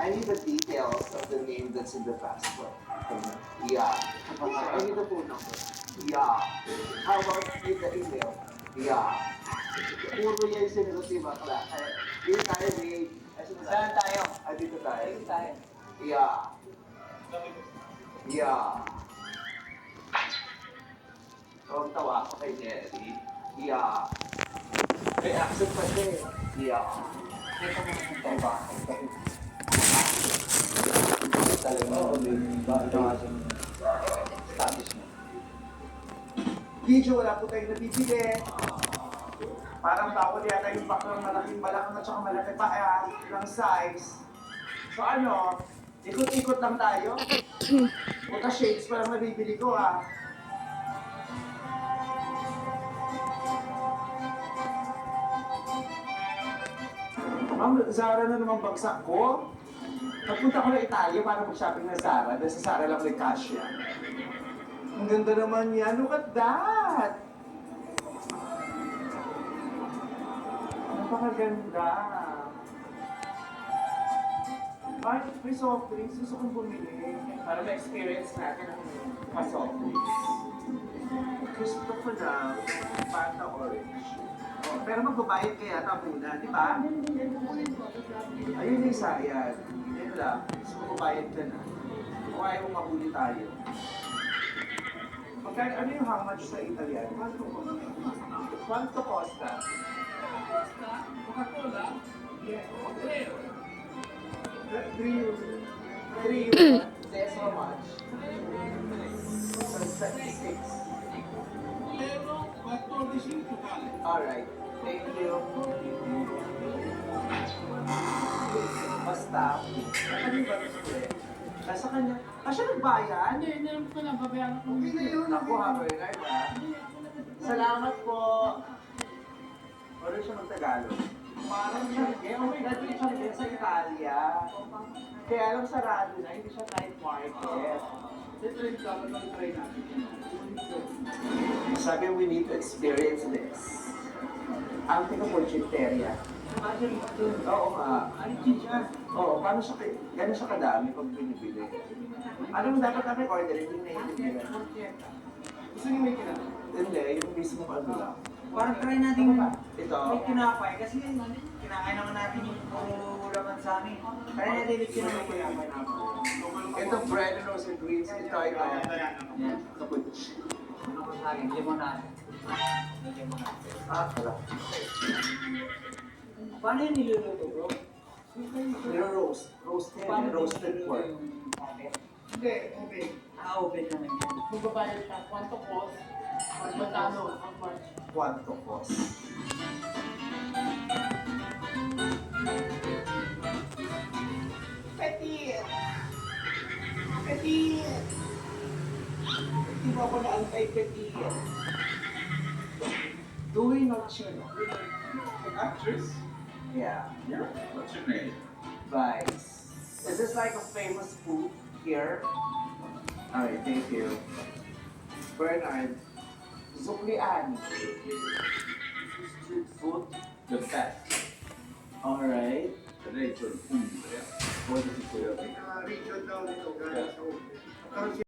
I need the details of the name that's in the passport. Yeah. I need the phone number. Yeah. How about with the email? Yeah. Puro yan yung sinunod si Bakla. Dito tayo, wait. Saan tayo? Dito tayo. Dito tayo. Yeah. Yeah. Huwag tawa ako kay Jerry. Yeah. May accent pa siya eh. Yeah. Dito mo kung tayo Talaga ako, Ba, ito nga yung status mo. Video, wala po tayong nabibili. Parang bawal yata yung baklang malaking balakang at saka malaki pa ng size. So ano, ikot-ikot lang tayo. Puta shades pa lang nabibili ko ah. Ma'am, Zara na naman bagsak ko. Nagpunta ko na Italia para mag-shopping na Zara. Dahil sa Zara lang may cashier. Ang ganda naman yan. Look at that! Napakaganda. Bakit may soft drinks? Gusto kong bumili. Para ma-experience natin ang pa-soft drinks. Gusto ko na Fanta Orange. Oh, pero magbabayad kaya yata muna, di ba? Ayun yung isa, yan. Yan lang. Gusto ko magbabayad ka na. Kung ayaw mo mahuli tayo. Magkano, ano yung how much sa Italian? Quanto costa? Coca-Cola? Yeah. Zero. 3 euro. That's how much? So, 76. Euro 14 vale. Alright. Thank you. Basta. Ano ba gusto eh? Nasa kanya. Siya nagbayan? Hindi naman ko lang, babayaran ko. Okay na yun. Ako ha, Bernard ha. Salamat po. Order siya ng Tagalog. Parang siya, okay, nandun siya din sa Italia. Kaya alam sarado na, hindi siya night market. Titry ka, mag-try natin. Sabi, we need to experience this. Ang pinapurchiteria. Oo nga. Ay, chicha. Oo, paano siya, gano'n siya kadami pag binibili? Anong dapat namin orderin? Yung naiintindihan. Gusto niyo may kinaka? Hindi, yung mismo ano lang. Parang try natin Ito. may kinapay kasi kinakain naman natin yung puro laman sa amin. Try natin yung kinapay. Ito bread and roasted greens. Ito. Yan. Cappuccino. Ano ko sa akin? Limonada. Limonada. Wala. Paano yung niluluto bro? Roast. Roasted. Roasted pork. Hindi, okay. Open naman yan. Magbabayad siya. Quanto cost? Magbatano. How much? Quanto cost? Petit! Petit! Hindi mo ako na anti-petit. Dewey Nocino. Actress? Yeah. Yeah. What's your name? Vice. Is this like a famous food here? Alright, thank you. Bernard. Zuklian. Street food. The best. Alright. Region food. Yeah. What is it for you? Region daw nito, galing sa